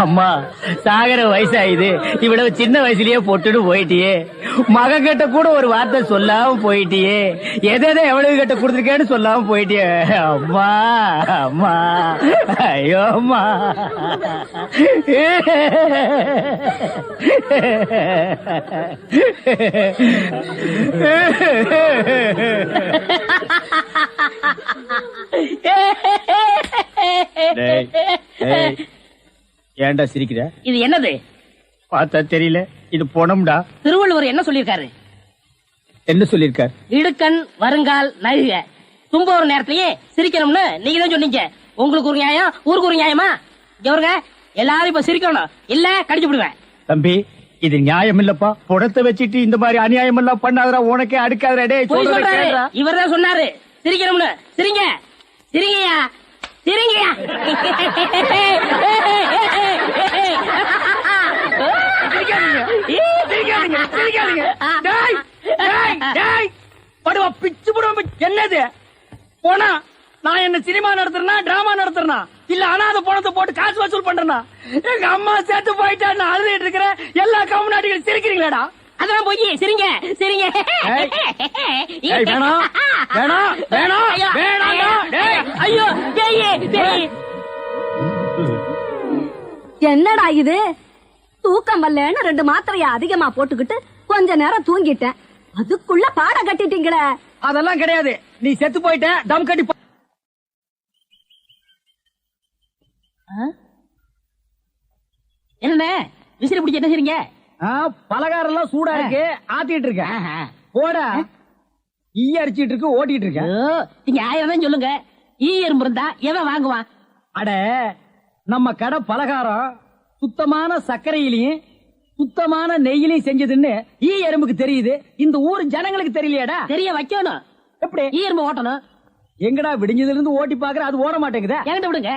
அம்மா சாகர வயசாயுது, இவ்வளவு சின்ன வயசுலயே பொட்டுன்னு போயிட்டியே. மகன் கிட்ட கூட ஒரு வார்த்தை சொல்லாம போயிட்டியே. எதை எவ்வளவு கிட்ட கொடுத்துருக்கேன்னு சொல்லாம போயிட்டியே. அம்மா அம்மா, ஐயோ அம்மா. ஏன்டா சிரிக்கிற? இது என்னது? பார்த்தா தெரியல, இது பொணம்டா. திருவள்ளுவர் என்ன சொல்லிருக்காரு? என்ன சொல்லிருக்காரு? இடுக்கண் வருங்கால் நகுக. தும்ப ஒரு நேரத்திலேயே சிரிக்கணும்னு நீங்க தான் சொன்னீங்க. உங்களுக்கு ஒரு நியாயம், ஊருக்கு ஒரு நியாயமா? இவருங்க எல்லாரும் இப்ப சிரிக்கணும், இல்ல கடிச்சு விடுவேன். தம்பி, இது நியாயம் இல்லப்பா. புடத்தை வச்சிட்டு இந்த மாதிரி அநியாயம் எல்லாம் பண்ணாதரா, உனக்கே அடுக்காதரா. இவர் தான் சொன்னாரு சிரிக்கணும்னு. சிரிங்க சிரிங்கயா சிரிங்கயா. என்னது போனா? நான் என்ன சினிமா நடத்துறேனா, டிராமா நடத்துறேனா, இல்ல அனாதை பணத்தை போட்டு காசு வசூல் பண்றேனா? எங்க அம்மா சேர்த்து போயிட்டா நான் அழுதுட்டு இருக்கிறேன். எல்லா கம்நாட்டிகளும் சிரிக்கிறீங்களாடா? அதெல்லாம் போய் சிரிங்க சிரிங்க. வேணாம் வேணாம் வேணாம் வேணாம். ஐயோ என்னடா இது? தூக்கம் வரலன்னு 2 மாத்திரைய அதிகமா போட்டுக்கிட்டு கொஞ்ச நேரம் தூங்கிட்டேன். அதுக்குள்ள பாட கட்டிட்டீங்களே. அதெல்லாம் கிடையாது, நீ செத்து போயிட்ட. தம் கட்டி என்ன விசிறி பிடிச்ச என்ன செய்றீங்க? பலகாரம் எல்லாம் சூடா இருக்கு, ஆத்திட்டு இருக்கேன். போடா, ஈ அடிச்சிட்டு இருக்கு, ஓட்டிட்டு இருக்கேன். நீங்க 1000 தான் சொல்லுங்க. ஈ எறும்பு இருந்தா எவன் வாங்குவான்? அட, நம்ம கடை பலகாரம் சுத்தமான சர்க்கரையிலையும் சுத்தமான நெய்யிலையும் செஞ்சதுன்னு ஈ எறும்புக்கு தெரியுது. இந்த ஊர் ஜனங்களுக்கு தெரியலையாடா? தெரிய வைக்கணும். எப்படி? ஈ எறும்பு ஓட்டணும். எங்கடா விடிஞ்சதுல இருந்து ஓட்டி பாக்குற, அது ஓட மாட்டேங்குதா? என்கிட்ட விடுங்க.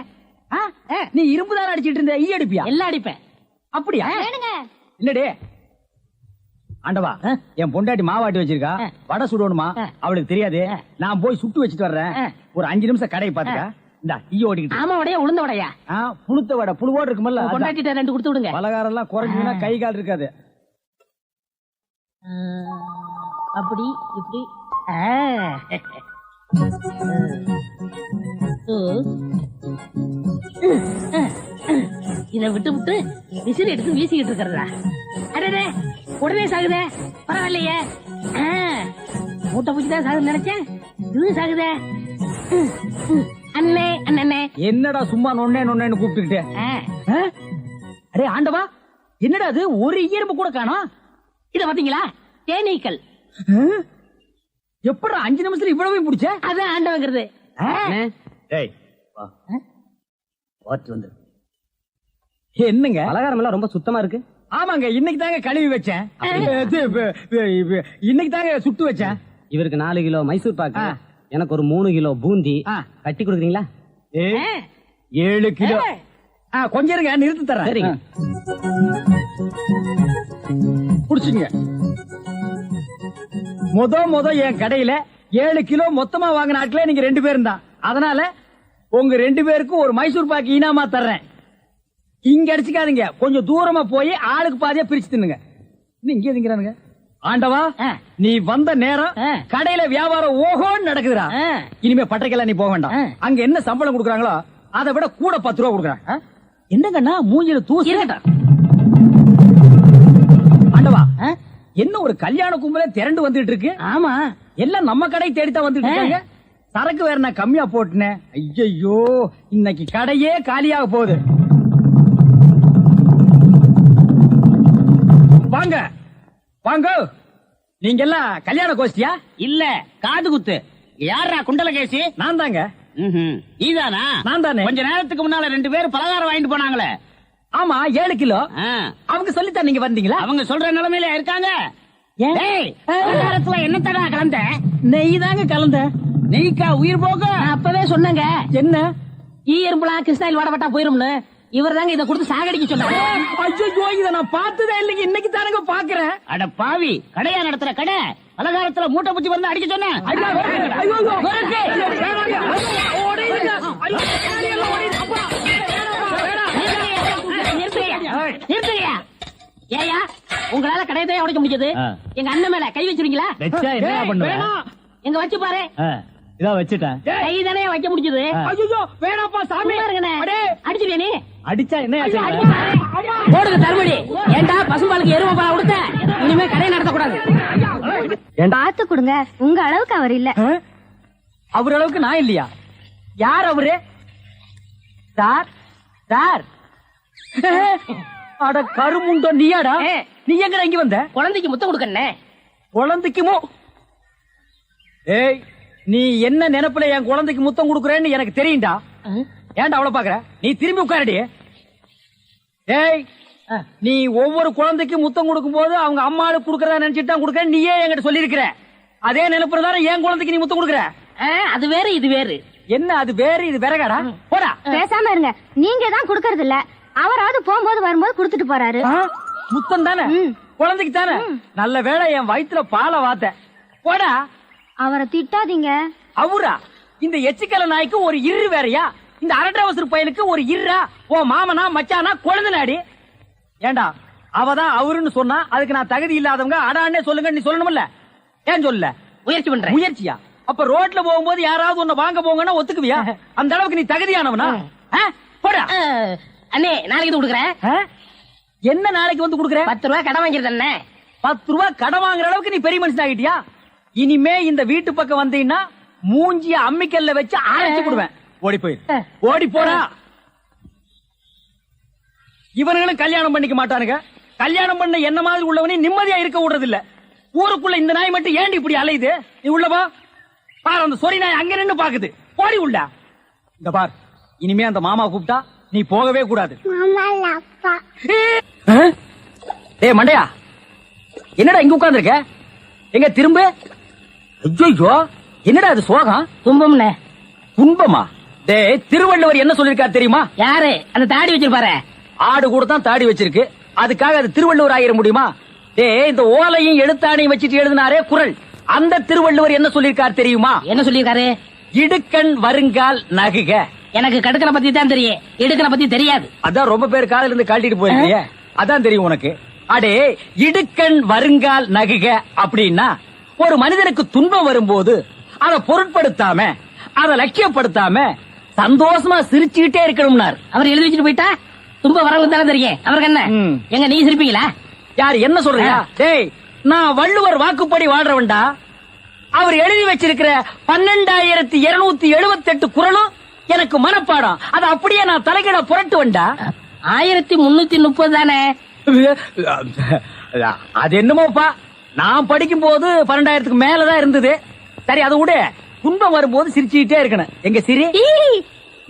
நீ இரும்பு தான் அடிச்சிட்டு இருந்த, ஈ அடிப்பியா? எல்லாம் அடிப்பேன். அப்படியா? இல்லடே ஆண்டவா, என் பொண்டாட்டி மாவாட்டி வச்சிருக்கா, வடை சுடணுமா, அவளுக்கு தெரியாது. நான் போய் சுட்டு வச்சிட்டு வர்றேன். ஒரு 5 நிமிஷம் கடையை பாத்துக்க. இந்த ஈ ஓடிக்கிட்டு. ஆமா, வடையா உளுந்த வடையா? புழுத்த வடை, புழுவோடு இருக்குமல்ல. பொண்டாட்டிட்ட 2 கொடுத்து விடுங்க. பலகாரம் எல்லாம் குறைஞ்சுனா கை கால் இருக்காது. அப்படி இப்படி. இதை விட்டு விட்டு விசிறி எடுத்து வீசிக்கிட்டு இருக்கிறதா? அடடே, உடனே சாகுதே. பரவாயில்லையே, மூட்டை பூச்சிதான் சாகுது நினைச்சேன். இது சாகுதே. அண்ணே அண்ணே, என்னடா சும்மா நொண்ணே நொண்ணேன்னு கூப்பிட்டுக்கிட்டு? அரே ஆண்டவா, என்னடா அது? ஒரு இயற்பு கூட காணோம். இத பாத்தீங்களா? தேனீக்கள். எப்படா 5 நிமிஷத்துல இவ்வளவு பிடிச்ச? அது ஆண்டவங்கிறது. என்னங்க பலகாரம் எல்லாம் ரொம்ப சுத்தமா இருக்கு. ஆமாங்க, இன்னைக்கு தாங்க கழுவி வச்சேன். இன்னைக்கு தாங்க சுட்டு வச்சேன். இவருக்கு 4 கிலோ மைசூர் பாக்கு, எனக்கு ஒரு 3 கிலோ பூந்தி கட்டி கொடுக்குறீங்களா? 7 கிலோ. கொஞ்சம் இருங்க, நிறுத்தி தரேன். சரிங்க. புடிச்சுங்க. முத என் கடையில 7 கிலோ மொத்தமா வாங்கின ஆட்களே நீங்க 2 பேரும் தான். அதனால உங்க 2 பேருக்கும் ஒரு மைசூர் பாக்கு இனாமா தர்றேன். இங்க அடிச்சுக்காதீங்க, கொஞ்சம் தூரமா போய் ஆளுக்கு பாதியா பிரிச்சு தின்னுங்க. இங்கே திங்கிறானுங்க. ஆண்டவா, நீ வந்த நேரம் கடையில வியாபாரம் ஓஹோன்னு நடக்குதுடா. இனிமே பட்டைக்கெல்லாம் நீ போக வேண்டாம். அங்க என்ன சம்பளம் கொடுக்குறாங்களோ அதை விட கூட 10 ரூபா கொடுக்குறாங்க. என்னங்கண்ணா மூஞ்சில தூசி? ஆண்டவா, என்ன ஒரு கல்யாண கும்பலே திரண்டு வந்துட்டு இருக்கு? ஆமா, எல்லாம் நம்ம கடை தேடித்தான் வந்துட்டு இருக்காங்க. சரக்கு வேற நான் கம்மியா போட்டுனேன். ஐயோ, இன்னைக்கு கடையே காலியாக போகுது. வாங்க வாங்க, நீங்க எல்லாம் கல்யாண கோஷ்டியா? இல்ல, காது குத்து. யாரா குண்டல கேசி? நான் தாங்க. நீதானா? நான் தானே. கொஞ்ச நேரத்துக்கு முன்னால 2 பேர் பலகாரம் வாங்கிட்டு போனாங்களே. ஆமா, 7 கிலோ. அவங்க சொல்லித்தான் நீங்க வந்தீங்களா? அவங்க சொல்ற நிலைமையில இருக்காங்க. பலகாரத்துல என்ன தடா கலந்த? நெய் தாங்க கலந்த. நெய்க்கா உயிர் போக? அப்பவே சொன்னங்க. என்ன? ஈ எறும்புலாம் கிருஷ்ணாயில் வாடப்பட்டா போயிரும்னு. இவர் தாங்க இதை கொடுத்து சாகடிக்க சொன்னாங்க. ஐயோ, இதை நான் பார்த்ததே இல்லைங்க, இன்னைக்கு தானங்க பாக்குறேன். அட பாவி, கடையா நடத்துற கடை, பலகாரத்துல மூட்டை பூச்சி வந்து அடிக்க சொன்னேன். உடைக்க முடியாது. ஆ. எங்க அண்ணன் மேல கை வச்சிருக்கீங்களா? வச்சா என்ன டேய், பண்ணுவேன்? வேணாம். எங்க வச்சு பாரு. இதோ வச்சுட்டேன். கை தானே வைக்க முடிஞ்சது. ஆ. ஐயோ வேணாப்பா சாமி. சும்மா இருங்கண்ணே. அடே. அடிச்சிருவியா நீ? அடிச்சா என்ன அடி செய்வேன்? பாரு. போடுங்க தருமடி. ஏண்டா பசும்பாலுக்கு எருமை பால் கொடுத்த? இனிமே கடை நடத்தக்கூடாது. பார்த்து கொடுங்க, உங்க அளவுக்கு அவர் இல்ல. அவர் அளவுக்கு நான் இல்லையா? யார் அவரு? Sir sir. அட கருமுண்டோ நீயாடா? நீ எங்கடா இங்க வந்த? குழந்தைக்கு முத்தம் கொடுக்கண்ணே. குழந்தைக்குமோ? ஏய், நீ என்ன நினைப்புல என் குழந்தைக்கு முத்தம் கொடுக்குறேன்னு எனக்கு தெரியும்டா. ஏன்டா அவ்வளவு பாக்குற? நீ திரும்பி உட்காரடி. ஏய், நீ ஒவ்வொரு குழந்தைக்கும் முத்தம் கொடுக்கும் போது அவங்க அம்மாளுக்கு கொடுக்கறதா நினைச்சிட்டு தான் கொடுக்கறேன் நீயே என்கிட்ட சொல்லியிருக்கிற. அதே நினைப்புல தானே என் குழந்தைக்கு நீ முத்தம் கொடுக்குற. அது வேறு இது வேறு. என்ன அது வேறு இது விறகாடா? போடா. பேசாம இருங்க, நீங்க தான் கொடுக்கறது இல்ல. அவராவது போகும்போது வரும்போது கொடுத்துட்டு போறாரு. முத்தம் தானே குழந்தைக்கு தானே. நல்ல வேளை என் வயித்துல பாலை வாத்த. போடா. அவரை திட்டாதீங்க. அவரா? இந்த எச்சிக்கல நாய்க்கு ஒரு இரு வேறையா? இந்த அரட்டவசர் பையனுக்கு ஒரு இருரா? ஓ மாமனா மச்சானா குழந்தைனாடி. ஏண்டா அவதான் அவருன்னு சொன்னா அதுக்கு நான் தகுதி இல்லாதவங்க அடான்னே சொல்லுங்க நீ சொல்லணும்ல. ஏன் சொல்ல? முயற்சி பண்றேன். முயற்சியா? அப்ப ரோட்ல போகும்போது யாராவது உன்னை வாங்க போங்கன்னா ஒத்துக்குவியா? அந்த அளவுக்கு நீ தகுதியானவனா? போடா. அண்ணே நாளைக்கு இது கொடுக்குறேன். என்ன நாளைக்கு வந்து கொடுக்குற? 10 ரூபாய் கடன் வாங்கிருந்த அண்ணே. 10 ரூபாய் கடன் வாங்குற அளவுக்கு நீ பெரிய மனுஷன் ஆகிட்டியா? இனிமே இந்த வீட்டு பக்கம் வந்தீங்கன்னா மூஞ்சிய அம்மிக்கல்ல வச்சு அரைச்சு விடுவேன். ஓடி போயிரு. ஓடி போடா. இவனுங்களும் கல்யாணம் பண்ணிக்க மாட்டானுங்க. கல்யாணம் பண்ண என்ன மாதிரி உள்ளவனே நிம்மதியா இருக்க விடுறது இல்ல. ஊருக்குள்ள இந்த நாய் மட்டும் ஏண்டி இப்படி அலையுது? நீ உள்ள வா. பாரு அந்த சொறி நாய் அங்க நின்னு பாக்குது. ஓடி உள்ள. இந்த பார், இனிமே அந்த மாமா கூப்பிட்டா நீ போகவே கூடாது. ஏய் மண்டையா, என்னடா இங்க உட்கார்ந்திருக்க? எங்க திரும்ப? ஐயோ, என்னடா அது சோகம்? துன்பம்ண்ணே. துன்பமா? டேய், திருவள்ளுவர் என்ன சொல்லிருக்காரு தெரியுமா? யாரு அந்த தாடி வச்சிருப்பாரு? ஆடு கூட தான் தாடி வச்சிருக்கு, அதுக்காக அது திருவள்ளுவர் ஆயிர முடியுமா? டேய், இந்த ஓலையும் எழுத்தாணையும் வச்சிட்டு எழுதினாரே குறள், அந்த திருவள்ளுவர் என்ன சொல்லிருக்காரு தெரியுமா? என்ன சொல்லிருக்காரு? இடுக்கண் வருங்கால் நகுக. எனக்கு கடுக்கனை பத்தி தான் தெரியும், இடுக்கனை பத்தி தெரியாது. அதான் ரொம்ப பேர் காலையில இருந்து காட்டிட்டு போயிருக்கீங்க, அதான் தெரியும் உனக்கு. அடே, இடுக்கண் வருங்கால் நகுக அப்படின்னா ஒரு மனிதனுக்கு துன்பம் வரும்போது அதை பொருட்படுத்தாம அதை லட்சியப்படுத்தாம சந்தோஷமா சிரிச்சுக்கிட்டே இருக்கணும்னார். அவர் எழுதி வச்சுட்டு போயிட்டா துன்பம் வரவங்களுக்கு தானே தெரியும். அவருக்கு என்ன? எங்க நீ சிரிப்பீங்களா? யார் என்ன சொல்றியா? டேய், நான் வள்ளுவர் வாக்குப்படி வாழ்றவன்டா. அவர் எழுதி வச்சிருக்கிற 12,278 குறளும் எனக்கு மனப்பாடம். அது அப்படியே நான் தலைகீழ புரட்டுவன்டா. 1330 தானே? அது என்னமோப்பா, நான் படிக்கும் போது 12,000க்கு மேலதான் இருந்தது. சரி, அதை விட துன்பம் வரும்போது சிரிச்சுக்கிட்டே இருக்கணும். எங்க சிரி?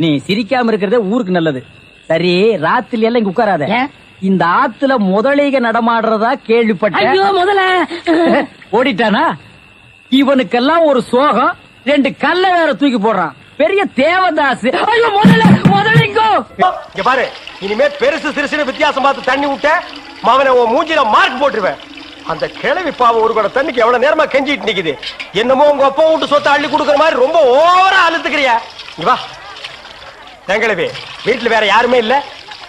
நீ சிரிக்காம இருக்கிறதே ஊருக்கு நல்லது. சரி, ராத்திரி எல்லாம் இங்க உட்காராத. இந்த ஆத்துல முதலைக நடமாடுறதா கேள்விப்பட்டேன். ஐயோ, முதல்ல ஓடிட்டானா? இவனுக்கெல்லாம் ஒரு சோகம், 2 கல்ல வேற தூக்கி போடுறான். பெரிய தேவதாஸ். ஐயோ, முதலிங்கோ. இங்க பாரு, இனிமே பெருசு சிறுசுன்னு வித்தியாசம் பார்த்து தண்ணி விட்ட மவனை உன் மூஞ்சில மார்க் போட்டுருவேன். அந்த கிழவி பாவம் ஒரு கூட தண்ணிக்கு எவ்வளவு நேரமா கெஞ்சிட்டு நிக்குது. என்னமோ உங்க அப்பா விட்டு சொத்தை அள்ளி கொடுக்குற மாதிரி ரொம்ப ஓவரா அழுத்துக்கிறியா? இங்க வா. கிழவி, வீட்டுல வேற யாருமே இல்ல,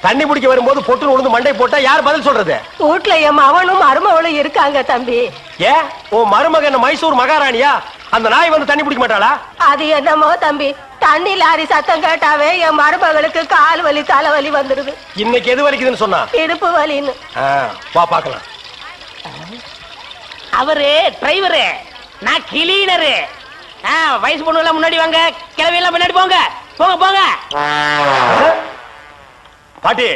தண்ணி பிடிக்க வரும்போது பொட்டு உழுந்து மண்டை போட்டா யார் பதில் சொல்றது? வீட்டுல என் மவனும் மருமவளும் இருக்காங்க தம்பி. ஏன் உன் மருமகன் மைசூர் மகாராணியா? அந்த நாய் வந்து தண்ணி பிடிக்க மாட்டாளா? அது என்னமோ தம்பி, தண்ணி லாரி சத்தம் கேட்டாவே என் மருமகளுக்கு கால் வலி தலைவலி வந்துருது. இன்னைக்கு எது வலிக்குதுன்னு சொன்னா? இடுப்பு வலின்னு. வா பாக்கலாம். அவரு டிரைவரு, நான் கிளீனரு. வயசு பொண்ணு எல்லாம் முன்னாடி வாங்க, கிளவி எல்லாம் முன்னாடி போங்க. போங்க போங்க. பாட்டி,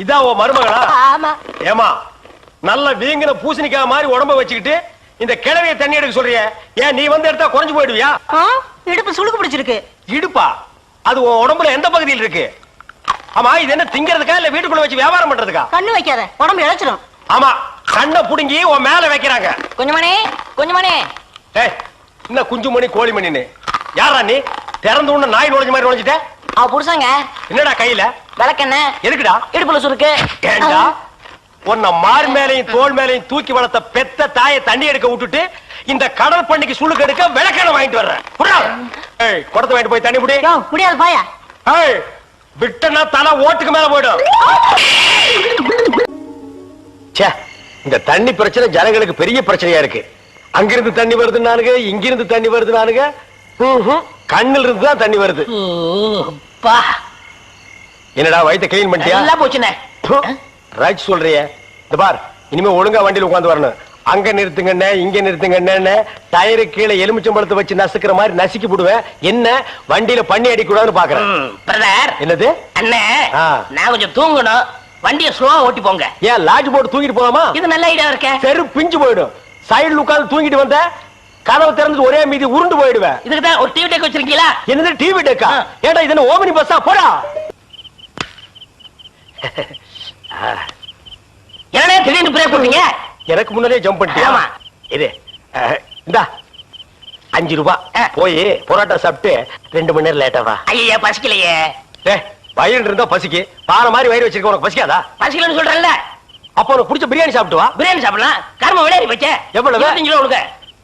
இதான் உன் மருமகளா? ஆமா. ஏமா, நல்ல வீங்கின பூசணிக்காய் மாதிரி உடம்ப வச்சுக்கிட்டு இந்த கிழவிய தண்ணி எடுக்க சொல்றிய? ஏன் நீ வந்து எடுத்தா குறைஞ்சு போயிடுவியா? இடுப்பு சுளுக்கு பிடிச்சிருக்கு. இடுப்பா? அது உன் உடம்புல எந்த பகுதியில் இருக்கு? ஆமா, இது என்ன திங்கிறதுக்கா இல்ல வீட்டுக்குள்ள வச்சு வியாபாரம் பண்றதுக்கா? கண்ணு வைக்காத, உடம்பு இழைச்சிடும். ஆமா, கண்ணை புடுங்கி உன் மேல வைக்கிறாங்க. கொஞ்சமணி, கொஞ்சமணி. ஏய், என்ன குஞ்சுமணி கோழிமணின்னு? யாரா நீ? திறந்து உள்ள நாய் நுழைஞ்ச மாதிரி நுழைஞ்சிட்ட? அவ புருஷங்க. என்னடா கையில? விளக்கென்ன? எதுக்குடா? இடுப்புல சுருக்கு. ஏண்டா உன்னை மார் மேலையும் தோல் மேலையும் தூக்கி வளர்த்த பெத்த தாயை தண்ணி எடுக்க விட்டுட்டு இந்த கடல் பண்ணிக்கு சுளுக்கு எடுக்க விளக்கெண்ண வாங்கிட்டு வர்றேன். குடத்தை வாங்கிட்டு போய் தண்ணி புடி. முடியாது பாயா. விட்டனா தலை ஓட்டுக்கு மேல போயிடும். இந்த தண்ணி பிரச்சனை ஜனங்களுக்கு பெரிய பிரச்சனையா இருக்கு. அங்கிருந்து தண்ணி வருதுன்னானுங்க, இங்கிருந்து தண்ணி வருதுன்னானுங்க. கண்ணில் இருந்து தான் தண்ணி வருது. என்னடா வயித்தை கிளீன் பண்ணிட்டியா? எல்லாம் போச்சுனே. ரைட் சொல்றியே. இந்த பார், இனிமே ஒழுங்கா வண்டியில உட்கார்ந்து வரணும். அங்க நிறுத்துங்கண்ணே, இங்க நிறுத்துங்கண்ணே, டயரு கீழே எலுமிச்சம்பழத்தை வச்சு நசுக்கிற மாதிரி நசுக்கி போடுவேன். என்ன வண்டியில பண்ணி அடிக்கூடாதுன்னு பாக்குறேன். பிரதர், என்னது அண்ணே, நான் கொஞ்சம் தூங்கணும். வண்டியை ஸ்லோவா ஓட்டி போங்க. ஏன் லாட்ஜ் போட்டு தூங்கிட்டு போலாமா? இது நல்ல ஐடியா இருக்கே. செரு பிஞ்சு போயிடும். சைடுல உட்கார்ந்து தூங்கிட்டு வந்த கதவை திறந்து ஒரே மீதி உருண்டு போயிடுவேன். இதுக்கு தான் ஒரு டிவி டெக் வச்சிருக்கீங்களா? என்னது டிவி டெக்கா? ஏடா இது என்ன ஓமனி பஸ்ஸா? போடா. என்னடா திடீர்னு பிரேக் போட்டீங்க? எனக்கு முன்னாலே ஜம்ப் பண்ணிட்டியா? ஆமா. இது இந்தா 5 ரூபாய். போய் பரோட்டா சாப்பிட்டு 2 மணி நேரம் லேட்டா வா. ஐயா பசிக்கலையே. வயிறு இருந்தா பசிக்கு. பாறை மாதிரி வயிறு வச்சிருக்க உனக்கு பசிக்காதா? பசிக்கலன்னு சொல்றேன்ல. அப்ப உனக்கு பிடிச்ச பிரியாணி சாப்பிட்டு வா. பிரியாணி சாப்பிடலாம். கர்ம விளையாடி போச்சே. எவ்வளவு? 25 கிலோ கொடுங்க.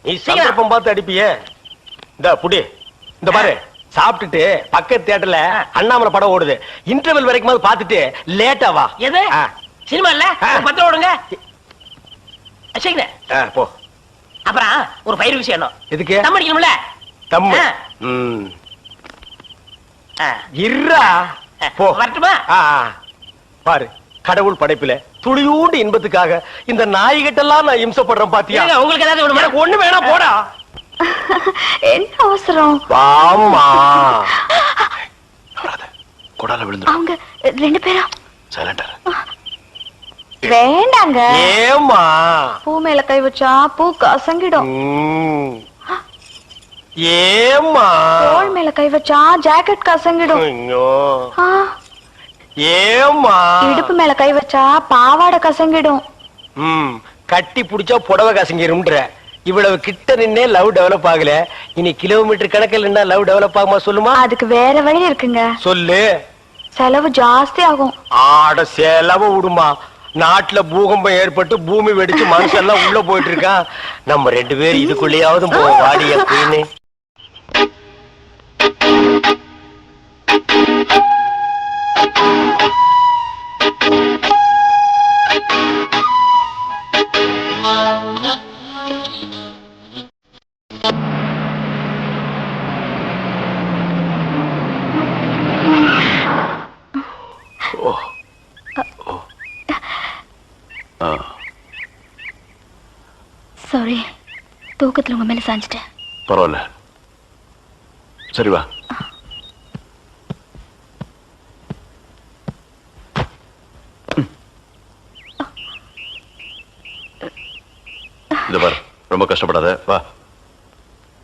நீ சந்தர்ப்பம் பார்த்து அடிப்பியே. இந்த புடி, இந்த பாரு, சாப்பிட்டுட்டு பக்கத்து தியேட்டர்ல அண்ணாமலை படம் ஓடுது. இன்டர்வல் வரைக்கும் பாத்துட்டு லேட்டா வா. எது சினிமா இல்ல? 10 ரூபா கொடுங்க. போ. அப்புறம் ஒரு பயிர் விஷயம். எதுக்கு? தம் அடிக்கணும்ல. தம்மு இருடா. போ. வரட்டுமா? பாரு, கடவுள் படைப்பில துளியூண்டு இன்பத்துக்காக இந்த நாய்கிட்டெல்லாம் நான் இம்சப்படுறேன் பாத்தியா? உங்களுக்கு ஏதாவது வேணுமா? எனக்கு ஒண்ணு வேணாம், போடா. என்ன அவசரம்? வாம்மா. கொடால விழுந்து. அவங்க 2 பேரும் சைலண்டா. வேண்டாங்க. ஏம்மா? பூ மேல கை வச்சா பூ கசங்கிடும். ஏம்மா? தோள் மேல கை வச்சா ஜாக்கெட் கசங்கிடும். ஐயோ. ஏம்மா? இடுப்பு மேல கை வச்சா பாவாடை கசங்கிடும். கட்டி புடிச்சா புடவை கசங்கிரும்ன்ற. இவ்வளவு கிட்ட நின்னே லவ் டெவலப் ஆகல. இனி கிலோமீட்டர் கணக்கில் நின்னா லவ் டெவலப் ஆகுமா சொல்லுமா? அதுக்கு வேற வழி இருக்குங்க. சொல்லு. செலவு ஜாஸ்தி ஆகும். ஆட செலவு விடுமா. நாட்டுல பூகம்பம் ஏற்பட்டு பூமி வெடிச்சு மனுஷன் எல்லாம் உள்ள போயிட்டு இருக்கான். நம்ம 2 பேரும் இதுக்குள்ளேயாவது வாடி அப்படின்னு. சாரி, தூக்கத்துல உங்க மேல சாஞ்சிட்டேன். பரவாயில்ல, சரி வா. இத பாரு, ரொம்ப கஷ்டப்படாத. வா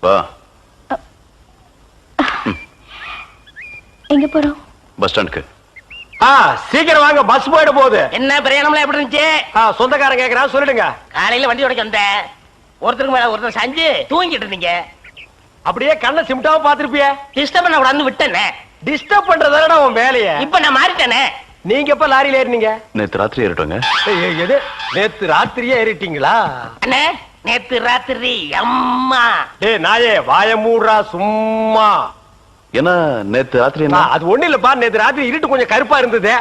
வா. எங்க போறோம்? பஸ் ஸ்டாண்டுக்கு. சீக்கிரம் வாங்க, பஸ் போயிட போகுது. என்ன பிரயாணம்லாம் எப்படி இருந்துச்சு? சொந்தக்காரன் கேக்குறான், சொல்லிடுங்க. காலையில வண்டி உடைக்க வந்தேன். ஒருத்தருக்கு மேல ஒருத்தர் சாஞ்சு தூங்கிட்டு இருந்தீங்க. அப்படியே கண்ணை சிமிட்டாம பாத்துருப்பிய. டிஸ்டர்ப் பண்ண கூடாதுன்னு விட்டேனே. டிஸ்டர்ப் பண்றதானடா உன் வேலைய. இப்ப நான் மாறிட்டேனே. நீங்க எப்ப லாரியில ஏறினீங்க? நேத்து ராத்திரி ஏறிட்டோங்க. எது? நேத்து ராத்திரியே ஏறிட்டீங்களா? அண்ணே, நேத்து ராத்திரி அம்மா. டேய் நாயே, வாய மூடுறா சும்மா. ஏன்னா நேத்து ராத்திரி என்ன? அது ஒண்ணு இல்லப்பா, நேத்து ராத்திரி இருட்டு கொஞ்சம் கருப்பா இருந்தது.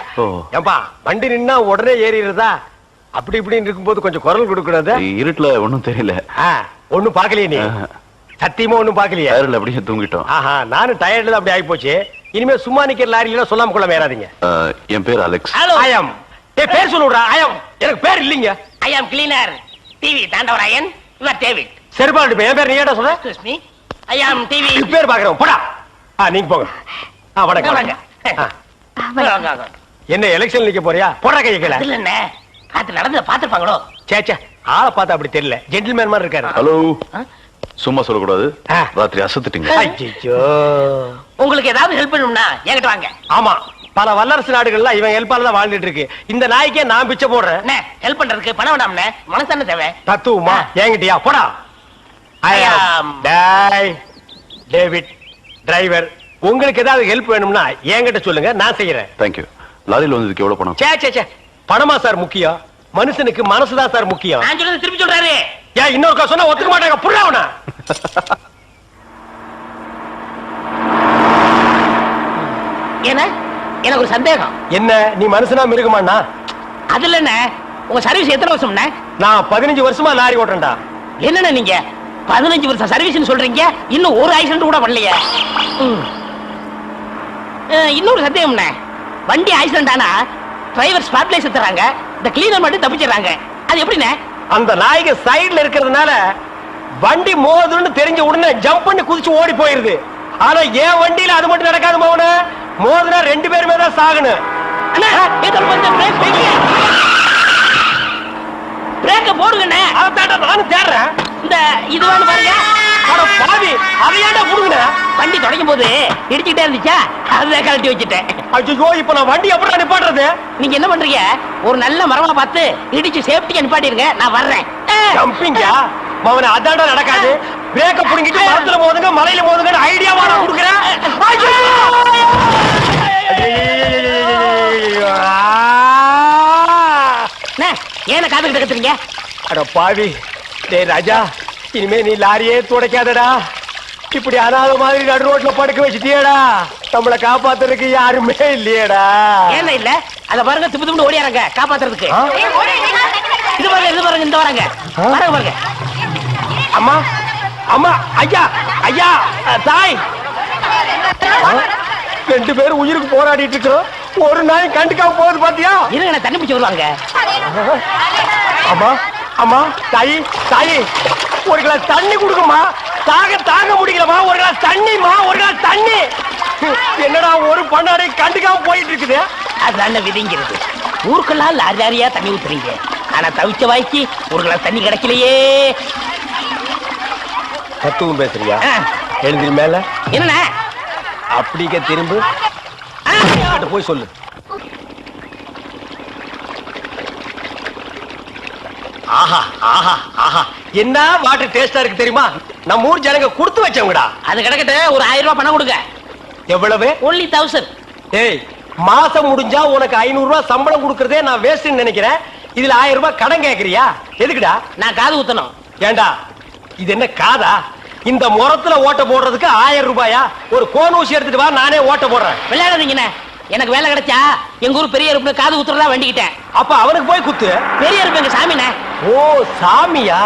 ஏம்பா, வண்டி நின்னா உடனே ஏறிடுறதா? அப்படி இப்படின்னு இருக்கும்போது கொஞ்சம் குரல் கொடுக்கூடாது? இருட்டுல ஒண்ணும் தெரியல. ஒண்ணும் பாக்கலையே நீ? சத்தியமா ஒண்ணும் பாக்கலையே? டயர்ல அப்படியே தூங்கிட்டோம். நானும் டயர்ட்ல தான் அப்படி ஆகி போச்சு. இனிமே சும்மா நிக்கிற லாரியில சொல்லாம கொள்ள மேறாதீங்க. என் பேர் அலெக்ஸ். ஐயம். பேர் சொல்லுடா. ஐயம். எனக்கு பேர் இல்லீங்க. I am cleaner. TV Thandavarayan. Your David. சரிபாடு, என் பேர் நீ ஏடா சொல்ற? Excuse me. I am TV. பேர் பாக்குறோம், போடா. நீங்க போங்க. வணக்கம். என்ன எலெக்ஷன் நிக்க போறியா? போடா கைய கீழ. இல்ல என்ன, காத்து நடந்து பாத்துப்பாங்களோ? சேச்சே, ஆளை பார்த்தா அப்படி தெரியல. ஜென்டில்மேன் மாதிரி இருக்காரு. ஹலோ, சும்மா சொல்லக்கூடாது. ராத்திரி அசத்துட்டீங்க. ஐயோ. உங்களுக்கு ஏதாவது ஹெல்ப் பண்ணணும்னா என்கிட்ட வாங்க. ஆமா, பல வல்லரசு நாடுகள்லாம் இவன் ஹெல்ப்பால தான் வாழ்ந்துட்டு இருக்கு. இந்த நாய்க்கே நான் பிச்சை போடுறேன். ஹெல்ப் பண்றதுக்கு பணம் வேண்டாம்னே, மனசு தானே தேவை. தத்துவமா? என்கிட்டயா? போடா. David driver. உங்களுக்கு ஏதாவது ஹெல்ப் வேணும்னா என்கிட்ட சொல்லுங்க, நான் செய்யறேன். தேங்க்யூ. லாரியில் வந்ததுக்கு எவ்வளவு பணம்? சே பணமா சார் முக்கியம்? மனுஷனுக்கு மனசுதான் சார் முக்கியம். நான் சொல்றது திருப்பி சொல்றாரு. ஏன் இன்னொரு சொன்னா ஒத்துக்க மாட்டாங்க. புரியவனா? ஏன்னா எனக்கு ஒரு சந்தேகம். என்ன, நீ மனுஷனா மிருகமாண்ணா? அதுல என்ன, உங்க சர்வீஸ் எத்தனை வருஷம்? நான் 15 வருஷமா லாரி ஓட்டுறேன்டா. என்னண்ணே நீங்க 15 வருஷம் சர்வீஸ் சொல்றீங்க, இன்னும் ஒரு ஆக்சிடென்ட் கூட பண்ணலையே. இன்னொரு சந்தேகம்ண்ணே, வண்டி ஆக்சிடென்ட் ஆனா டிரைவர் ஸ்பாட்லைஸ் தராங்க, இந்த கிளீனர் மட்டும் தப்பிச்சிடறாங்க. அது எப்படிண்ணே? அந்த நாய்க்கு சைடுல இருக்கிறதுனால வண்டி மோதுன்னு தெரிஞ்ச உடனே ஜம்ப் பண்ணி குதிச்சு ஓடி போயிருது. ஆனா என் வண்டியில அது மட்டும் நடக்காது மோகன. மோதுனா 2 பேருமே தான் சாகணும். பிரேக்க போடுங்கண்ணே. அதான் நானும் தேடுறேன். இந்த இது வேணும் பாருங்க. பாவி அதையாண்டா புடுங்க. வண்டி தொடங்கும் போது இடிச்சுக்கிட்டே இருந்துச்சா, அதுதான் கழட்டி வச்சுட்டேன். ஐயோ இப்ப நான் வண்டி எப்படி நிப்பாட்டுறது? நீங்க என்ன பண்றீங்க, ஒரு நல்ல மரமா பார்த்து இடிச்சு சேஃப்டியா நிப்பாட்டிருங்க, நான் வர்றேன். ஜம்பிங்கா மவன அதாண்டா நடக்காது. பிரேக்க புடுங்கிட்டு மரத்துல மோதுங்க மலையில மோதுங்க ஐடியாவா நான் கொடுக்குறேன். ஏன காதுகிட்ட கத்துறீங்க? அட பாவி, டேய் ராஜா, இனிமே நீ லாரியே துடைக்காதடா. இப்படி அனாத மாதிரி நடு ரோட்ல படுக்க வச்சுட்டியடா. நம்மளை காப்பாத்துறதுக்கு யாருமே இல்லையடா. ஏன் இல்ல? அத பாருங்க, திப்பு திப்பு ஓடியாராங்க காப்பாத்துறதுக்கு. இது பாருங்க, இது பாருங்க, இந்த வராங்க பாருங்க பாருங்க. அம்மா அம்மா, ஐயா ஐயா, தாய், 2 பேரும் உயிருக்கு போராடிட்டு இருக்கோம். ஒரு நாய் கண்டுக்காம போகுது பாத்தியா? இருங்க, நான் தண்ணி பிடிச்சு வருவாங்க. அம்மா அம்மா, தாயி தாயி, ஒரு கிளாஸ் தண்ணி கொடுக்குமா. தாங்க முடியலமா. ஒரு கிளாஸ் தண்ணிமா, ஒரு கிளாஸ் தண்ணி. என்னடா ஒரு பண்ணாடை கண்டுக்காம போயிட்டு இருக்குது. அதுதான் விதிங்கிறது. ஊருக்கெல்லாம் லாரி லாரியா தண்ணி ஊத்துறீங்க, ஆனா தவிச்ச வாய்க்கு ஒரு கிளாஸ் தண்ணி கிடைக்கலையே. தத்துவம் பேசுறியா? எழுந்திரி மேல. என்ன அப்படிக்க திரும்ப போய் சொல்லு. ஆஹா ஆஹா ஆஹா, என்ன வாட்டர் டேஸ்டா இருக்கு தெரியுமா? நம்ம ஊர் ஜனங்க கொடுத்து வச்சவங்கடா. அது கிடக்கட்ட ஒரு 1000 ரூபாய் பணம் கொடுங்க. எவ்வளவு? only 1000. ஏய், மாசம் முடிஞ்சா உனக்கு 500 ரூபாய் சம்பளம் கொடுக்கறதே நான் வேஸ்ட்னு நினைக்கிறேன். இதுல 1000 ரூபாய் கடன் கேக்குறியா? எதுக்குடா? நான் காது ஊத்தணும். ஏண்டா இது என்ன காதா? இந்த முறத்துல ஓட்ட போடுறதுக்கு 1000 ரூபாயா? ஒரு கோன் ஊசி எடுத்துட்டு வா, நானே ஓட்ட போடுறேன். விளையாடுறீங்கண்ணே. எனக்கு வேலை கிடைச்சா எங்க ஊர் பெரிய இருப்பு காது ஊத்துறதா வேண்டிக்கிட்டேன். அப்ப அவனுக்கு போய் குத்து. பெரிய இருப்பு எங்க சாமிண்ணே. ஓ சாமியா?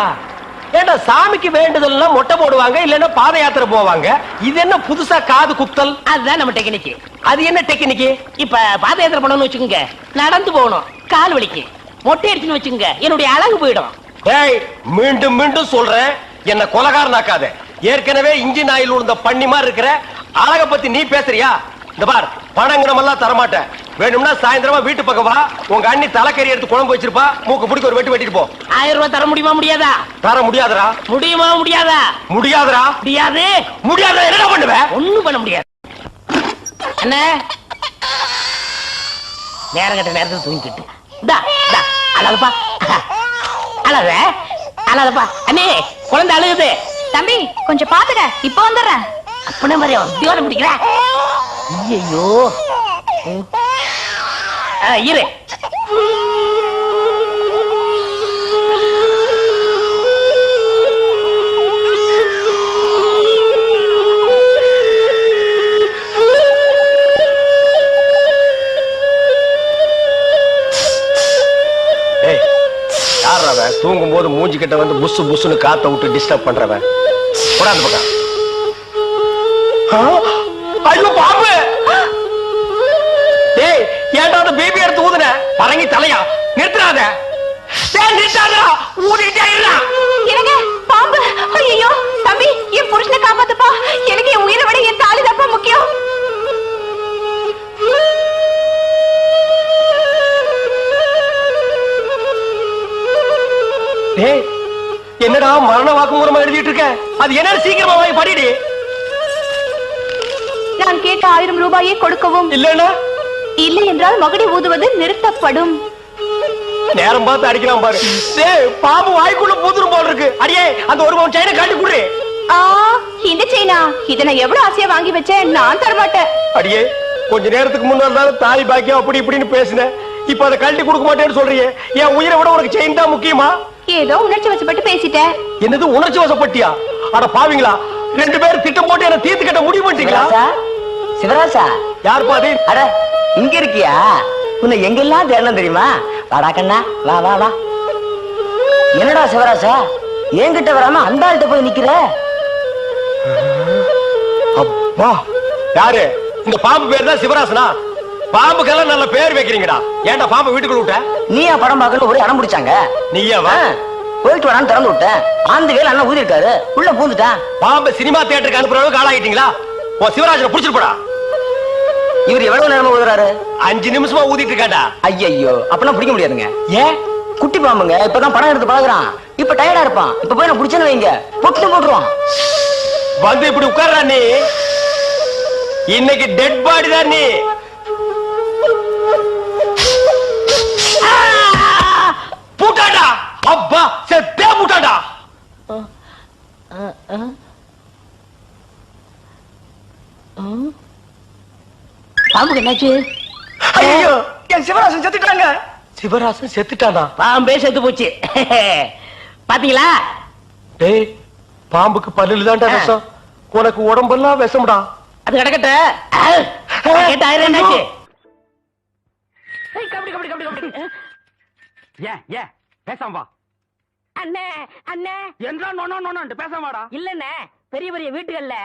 ஏண்டா சாமிக்கு வேண்டுதல்னா மொட்டை போடுவாங்க, இல்லன்னா பாத யாத்திரை போவாங்க. இது என்ன புதுசா காது குத்தல்? அதுதான் நம்ம டெக்னிக். அது என்ன டெக்னிக்? இப்ப பாத யாத்திரை பண்ணணும்னு வச்சுக்கோங்க, நடந்து போகணும், கால் வலிக்கு. மொட்டை அடிச்சுன்னு வச்சுக்கோங்க, என்னுடைய அழகு போயிடும். ஏய், மீண்டும் மீண்டும் சொல்றேன், என்ன கொலகாரனாக்காத. ஏற்கனவே இன்ஜின் ஆயில் உள்ள பண்ணி மாதிரி இருக்கிற அழக பத்தி நீ பேசுறியா? இந்த பார், பணங்கடம் எல்லாம் தரமாட்டேன். வேணும்னா சாயந்தரமா வீட்டு பக்கம் வா, உங்க அண்ணி தலைக்கறி எடுத்து குழம்பு வச்சிருப்பா, மூக்கு பிடிக்க ஒரு வெட்டு வெட்டிட்டு போ. 1000 ரூபாய் தர முடியுமா முடியாதா? தர முடியாதுடா. முடியுமா முடியாதா? முடியாதுடா. முடியாது. முடியாத என்ன பண்ணுவ? ஒண்ணும் பண்ண முடியாது. என்ன நேரம் கட்ட நேரத்தில் தூங்கிட்டு அழகப்பா, அழக அழகப்பா. அண்ணே, குழந்தை அழுகுது. தம்பி கொஞ்சம் பாத்துக்க, இப்ப வந்துடுறேன். அப்படி மாதிரி தீவிர பிடிக்கிற. ஐயோ இரு. தூங்கும் போது மூஞ்சி கிட்ட வந்து புசு புசுன்னு காத்த விட்டு டிஸ்டர்ப் பண்றவன். போடாது பக்கம். ஐயோ பாம்பு! டேய், ஏன்டா அந்த பேபி எடுத்து ஊதுன? பரங்கி தலையா? நிறுத்துறாத. டேய் நிறுத்தாதடா, ஊதிட்டே இருடா. எனக்கு பாம்பு. ஐயோ தம்பி, என் புருஷனை காப்பாத்துப்பா. எனக்கு என் உயிரை விட என் தாலி தப்பா முக்கியம். டேய், என்னடா மரண வாக்குமூலமா எழுதிட்டு இருக்க? அது என்ன சீக்கிரமா வாங்கி படிடி. நான் கேட்ட 1000 ரூபாயை கொடுக்கவும், இல்லன்னா இல்லை என்றால் மகுடி ஊதுவது நிறுத்தப்படும். நேரம் பார்த்து அடிக்கிறான் பாரு. டேய், பாம்பு வாய்க்குள்ள பூத்துரும் போல இருக்கு. அடியே, அந்த ஒரு பவுன் செயினை காட்டி குடு. இந்த செயினா? இதை நான் எவ்வளவு ஆசையா வாங்கி வச்சேன், நான் தரமாட்டேன். அடியே, கொஞ்ச நேரத்துக்கு முன்னாடி தாலி பாக்கியம் அப்படி இப்படின்னு பேசினேன். இப்ப அதை கழட்டி கொடுக்க மாட்டேன்னு சொல்றியே. என் உயிரை விட உனக்கு செயின் தான் முக்கியமா? ஏதோ உணர்ச்சி வசப்பட்டு பேசிட்டேன். என்னது உணர்ச்சி வசப்பட்டியா? அட பாவீங்களா, 2 பேரும் திட்டம் போட்டு என்ன தீர்த்து கட்ட முடிவு பண்ணிட்டீங்களா? சிவராசா, யார் பாதி? அட இங்க இருக்கியா? உன்னை எங்கெல்லாம் தேடணும் தெரியுமா? வாடா கண்ணா, வா வா வா. என்னடா சிவராசா என்கிட்ட வராம அந்த ஆள்கிட்ட போய் நிக்கிற? அப்பா யாரு இந்த பாம்பு பேர் தான் சிவராசனா? பாம்புக்கெல்லாம் நல்ல பேர் வைக்கிறீங்கடா. ஏன்டா பாம்பு வீட்டுக்குள்ள விட்ட? நீயா படம் பார்க்கணும் ஒரு இடம் பிடிச்சாங்க. நீயாவா? போயிட்டு வரான்னு திறந்து விட்டேன். ஆந்த வேலை அண்ணா ஊதி இருக்காரு, உள்ள பூந்துட்டான். பாம்பு சினிமா தியேட்டருக்கு அனுப்புற அளவுக்கு ஆளாயிட்டீங்களா? ஓ சிவராஜனை புடிச்சிட்டு போடா. இவர் எவ்வளவு நேரமா ஊதுறாரு? 5 நிமிஷமா ஊதிட்டு இருக்காண்டா. ஐயோ அப்பெல்லாம் பிடிக்க முடியாதுங்க. ஏன்? குட்டி பாம்புங்க, இப்பதான் படம் எடுத்து பழகுறான். இப்ப டயர்டா இருப்பான். இப்ப போய் நான் பிடிச்சேன்னு வைங்க, பொட்டு போட்டுருவான். வந்து இப்படி உட்கார்றா நீ. இன்னைக்கு டெட் பாடி தான் நீ. பூட்டாடா. அப்பா செத்தே பூட்டாடா. பாம்புக்கு என்னாச்சு? ஐயோ என் சிவராசன் செத்துட்டாங்க. சிவராசன் செத்துட்டானா? பாம்பே செத்து போச்சு. பாத்தீங்களா? டேய் பாம்புக்கு பல்லுல தான்டா விஷம். உனக்கு உடம்பெல்லாம் விஷம்டா. அது கிடக்கட்ட. கேட்டாயிரம் என்னாச்சு? ஏன் பேசாம வா. அண்ணே அண்ணே என்றா நோனோ நோனோன்ட்டு பேசாம வாடா. இல்லண்ணே, பெரிய பெரிய வீட்டுகள்ல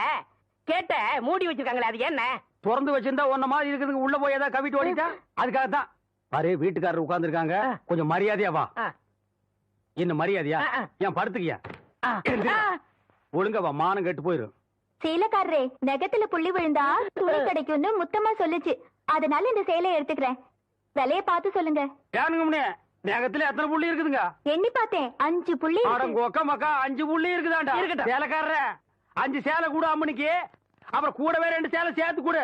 கேட்ட மூடி வச்சிருக்காங்களே, அது என்ன? திறந்து வச்சிருந்தா ஒன்ன மாதிரி இருக்குதுங்க, உள்ள போய் ஏதாவது கவிட்டு ஓடிட்டா அதுக்காகத்தான். பாரு வீட்டுக்காரர் உட்கார்ந்து இருக்காங்க, கொஞ்சம் மரியாதையா வா. என்ன மரியாதையா? ஏன் படுத்துக்கியா? ஒழுங்க வா, மானம் கெட்டு போயிரும். சேலைக்காரரே, நெகத்துல புள்ளி விழுந்தா துணி கிடைக்கும்னு முத்தமா சொல்லுச்சு. அதனால இந்த சேலையை எடுத்துக்கிறேன். விலைய பார்த்து சொல்லுங்க. ஏனுங்க முன்னே நகத்துல எத்தனை புள்ளி இருக்குதுங்க? எண்ணி பார்த்தேன், 5 புள்ளி இருக்கு. அடங்கோக்க மக்கா 5 புள்ளி இருக்குதாண்டா. சேலைக்காரர 5 சேலை கூட அம்மனுக்கு, அப்புறம் கூடவே 2 சேலை சேர்த்து கூட.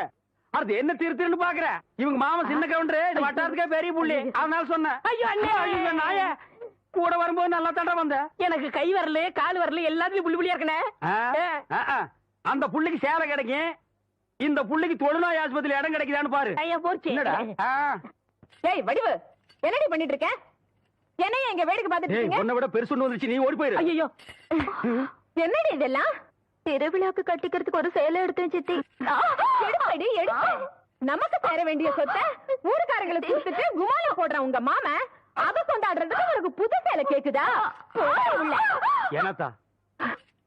அடுத்து என்ன திருத்துன்னு பாக்குற? இவங்க மாமா சின்ன கவுண்டரு, இந்த வட்டாரத்துக்கே பெரிய புள்ளி. அதனால சொன்னேன். ஐயோ அண்ணே, ஐயோ நாயே, கூட வரும்போது நல்லா தாண்டா வந்த. எனக்கு கை வரல கால் வரல எல்லாத்துலயும் புள்ளி புள்ளியா இருக்கனே. அந்த புள்ளிக்கு சேலை கிடைக்கும், இந்த புள்ளிக்கு தொழுநோய் ஆஸ்பத்திரியில இடம் கிடைக்குதான்னு பாரு. ஐயா போச்சு. என்னடா? ஏய் வடிவு, என்னடி பண்ணிட்டு இருக்க? என்னைய எங்க வேடிக்கை பார்த்துட்டு இருக்கீங்க? உன்னை விட பெருசு ஒண்ணு வந்துச்சு, நீ ஓடி போயிரு. ஐயோ என்னடி இதெல்லாம்? திருவிழாக்கு கட்டிக்கிறதுக்கு ஒரு சேலை எடுத்தேன் சித்தி. எடுப்படி எடுப்பு. நமக்கு சேர வேண்டிய சொத்தை ஊருக்காரங்களுக்கு கொடுத்துட்டு குமாலா போடுறான் உங்க மாமா. அத கொண்டாடுறதுக்கு உனக்கு புது சேலை கேக்குதா? ஏனாத்தா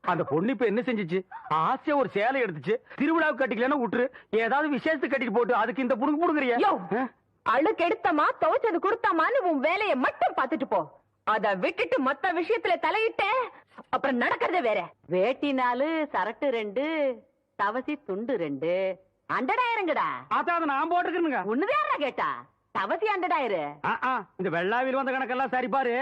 அந்த பொண்ணு இப்ப என்ன செஞ்சுச்சு? ஆசையா ஒரு சேலை எடுத்துச்சு, திருவிழாவுக்கு கட்டிக்கலன்னா விட்டுரு, ஏதாவது விசேஷத்துக்கு கட்டிட்டு போட்டு அதுக்கு இந்த புடுங்க புடுங்குறியா? அழுக்கு எடுத்தமா துவைச்சது கொடுத்தாமான்னு உன் வேலையை மட்டும் பார்த்துட்டு போ. அத விட்டுட்டு மத்த விஷயத்துல தலையிட்ட அப்புறம் நடக்கிறதே வேற. வேட்டி 4, சரட்டு 2, தவசி துண்டு 2, அண்டடாயிரங்கடா. அதான் அதை நான் போட்டுருக்கேனுங்க. ஒண்ணுதான் கேட்டா, தவசி அண்டடாயிரு. இந்த வெள்ளாவில் வந்த கணக்கெல்லாம் சரி பாரு.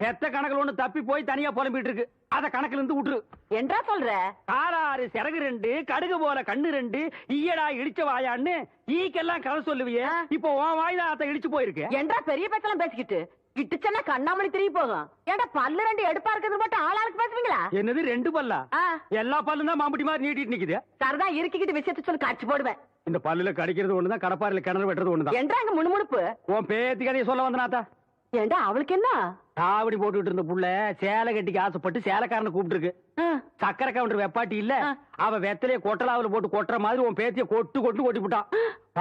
எத்த கணக்குல ஒண்ணு தப்பி போய் தனியா புலம்பிட்டு இருக்கு, அத கணக்குல இருந்து விட்டுரு. என்றா சொல்ற? காராறு சிறகு 2, கடுகு போல கண்ணு 2, ஈயடா இடிச்ச வாயான்னு ஈக்கெல்லாம் கதை சொல்லுவிய. இப்போ உன் வாய்தான் அத இடிச்சு போயிருக்கு. என்றா பெரிய பேச்செல்லாம் பேசிக்கிட்டு கிட்டுச்சன்னா கண்ணாமணி திரும்பி போகும். ஏன்டா பல்லு 2 எடுப்பா இருக்கிறது மட்டும் ஆளாளுக்கு பேசுவீங்களா? என்னது 2 பல்லா? எல்லா பல்லும் தான் மாம்பட்டி மாதிரி நீட்டிட்டு நிக்குது. சரிதான், இருக்கிட்டு விஷயத்த சொல்லி காட்சி போடுவேன். இந்த பல்லுல கடிக்கிறது ஒண்ணுதான், கடப்பாறையில கிணறு வெட்டுறது ஒண்ணுதான். என்றாங்க முணுமுணுப்பு. உன் பேத்தி கதையை சொல்ல வந்தனாத்தா. ஏண்டா அவளுக்கு என்ன? காவடி போட்டுட்டு இருந்த புள்ள சேலை கட்டிக்கு ஆசைப்பட்டு சேலைக்காரனை கூப்பிட்டு இருக்கு. சக்கரை கவுண்டர் வெப்பாட்டி இல்ல, அவ வெத்தலைய கொட்டலாவில போட்டு கொட்டுற மாதிரி உன் பேத்திய கொட்டு கொட்டி விட்டான்.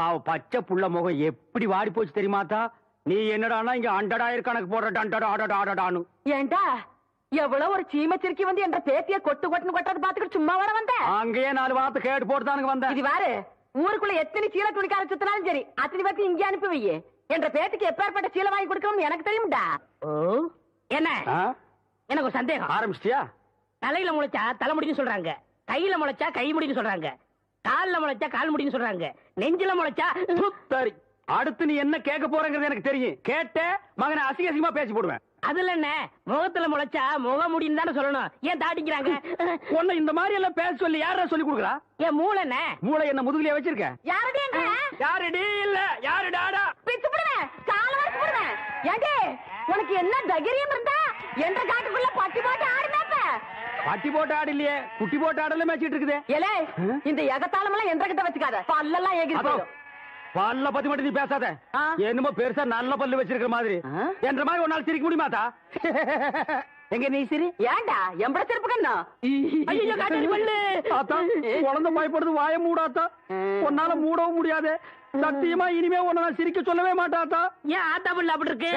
அவ பச்சை புள்ள முகம் எப்படி வாடி போச்சு தெரியுமாத்தா? நீ என்னடானா இங்க அண்டடாயிரம் கணக்கு போடுறான்னு. ஏண்டா எவ்வளவு ஒரு சீமச்சிருக்கி வந்து என்ற பேத்திய கொட்டு கொட்டுன்னு கொட்டது பாத்துக்கிட்டு சும்மா வர வந்த? அங்கேயே 4 வார்த்தை கேட்டு போட்டுதானுங்க வந்த. இது வாரு, ஊருக்குள்ள எத்தனை சீல துணிக்கார சுத்தினாலும் சரி அத்தனை பேத்தி இங்கே அனுப்பி வையே. என்ற பேத்துக்கு எப்பேற்பட்ட சீலை வாங்கி கொடுக்கணும் எனக்கு தெரியும்டா. என்ன எனக்கு ஒரு சந்தேகம். ஆரம்பிச்சிட்டியா? தலையில முளைச்சா தலைமுடின்னு சொல்றாங்க, கையில முளைச்சா கை முடின்னு சொல்றாங்க, கால்ல முளைச்சா கால் முடின்னு சொல்றாங்க, நெஞ்சில முளைச்சா. சரி, அடுத்து நீ என்ன கேட்க போறங்கிறது எனக்கு தெரியும். கேட்ட மகனை அசிங்கமா பேசி போடுவேன். அதுல என்ன, முகத்துல முளைச்சா முக முடின்னு தானே சொல்லணும், ஏன் தாட்டிக்கிறாங்க? உன்னை இந்த மாதிரி எல்லாம் பேச சொல்லி யாரா சொல்லி கொடுக்குறா? என் மூளை என்ன? மூளை என்ன முதுகுலயே வச்சிருக்க? யாரடி அங்க? யாருடி இல்ல யாருடாடா? பிச்சு போடுவேன், கால வரைக்கும் போடுவேன். ஏண்டே உனக்கு என்ன தைரியம் இருந்தா என்ற காட்டுக்குள்ள பட்டி போட்டு ஆடுனாப்ப? பட்டி போட்டு ஆடு இல்லையே, குட்டி போட்டு ஆடல மேய்ச்சிட்டு இருக்குது. ஏலே இந்த எகத்தாளமெல்லாம் என்ற கிட்ட வச்சுக்காத, பல்லெல்லாம் ஏகி போயிடும். பல்ல பத்தி மட்டும் நீ பேசாத. என்னமோ பெருசா நல்ல பல்லு வச்சிருக்கிற மாதிரி. என்ற மாதிரி ஒரு நாள் சிரிக்க முடியுமாத்தா? எங்க நீ சிரி ஏண்டா எம்பட திருப்பு கண்ணா ஐயோ காட்டாடி பல்லு ஆத்தா குழந்தை பயப்படுது வாய மூடாத்தா உன்னால மூடவும் முடியாது சத்தியமா இனிமே உன்னை நான் சிரிக்க சொல்லவே மாட்டாத்தா ஏன் ஆத்தா பல்லு அப்படி இருக்கு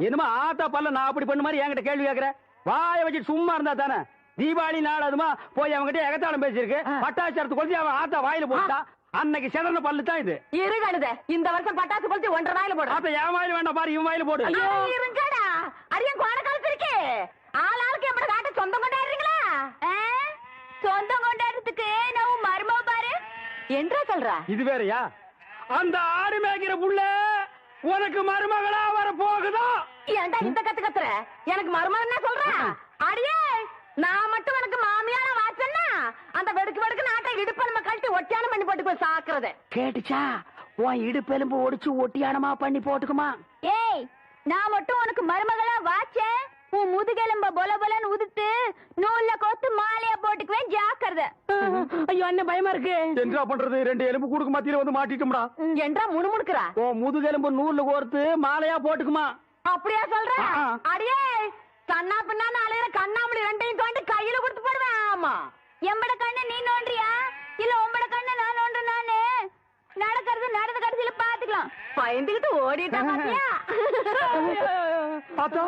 என்னமா ஆத்தா பல்ல நான் அப்படி பண்ண மாதிரி என்கிட்ட கேள்வி கேக்குற வாய வச்சுட்டு சும்மா இருந்தா தானே தீபாவளி நாள் அதுமா போய் அவங்ககிட்ட எகத்தாளம் பேசியிருக்கு பட்டாச்சாரத்து கொளுத்தி அவன் ஆத்தா வாயில போட்டா அன்னைக்கு செதன பல்லு தான் இது இருங்கழுத இந்த வருஷம் பட்டாசு கொளுத்தி 1.5 வாயில போடு ஆத்தா என் வாயில வேண்டாம் பாரு இவன் வாயில போடு இருங்கடா அரியன் கோண காலத்து இருக்கே ஆளாளுக்கு எப்படி காட்ட சொந்தம் கொண்டாடுறீங்களா சொந்தம் கொண்டாடுறதுக்கு நான் மருமக பாரு என்றா சொல்ற இது வேறயா அந்த ஆடு மேய்க்கிற புள்ள உனக்கு மருமகளா வர போகுதா ஏன்டா இந்த கத்து கத்துற எனக்கு மருமகன் என்ன சொல்ற அடியே நான் மட்டும் எனக்கு மாமியார வாச்சன்னா அந்த வெடுக்கு வெடுக்கு நாட்டை இடுப்பெலும்பு கழட்டி ஒட்டியானம் பண்ணி போட்டு போய் சாக்குறது கேட்டுச்சா உன் இடுப்பெலும்பு ஒடிச்சு ஒட்டியானமா பண்ணி போட்டுக்குமா ஏய் நான் மட்டும் உனக்கு மருமகளா வாச்சேன் உன் முதுகெலும்ப பொல பொலன்னு உதுத்து நூல்ல கோத்து மாலையா போட்டுக்குவேன் ஜாக்கிரதை. ஐயோ அண்ணன் பயமா இருக்கு. என்ன பண்றது? ரெண்டு எலும்பு கூடுக்கு மத்தியில வந்து மாட்டிட்டோம்டா. என்றா முணுமுணுக்குறா? ஓ முதுகெலும்பு நூல்ல கோர்த்து மாலையா போட்டுக்குமா? அப்படியா சொல்ற? அடியே கண்ணா பின்னான்னு அலையிற கண்ணாமணி ரெண்டையும் தோண்டி கையில கொடுத்து போடுவேன். ஆமா எம்பட கண்ண நீ நோண்டியா இல்ல உம்பட கண்ண நான் நோண்டு? நானு நடக்கிறது நடந்த கடைசியில பாத்துக்கலாம். பயந்துகிட்டு ஓடிட்டா பாத்தியா? ஆத்தா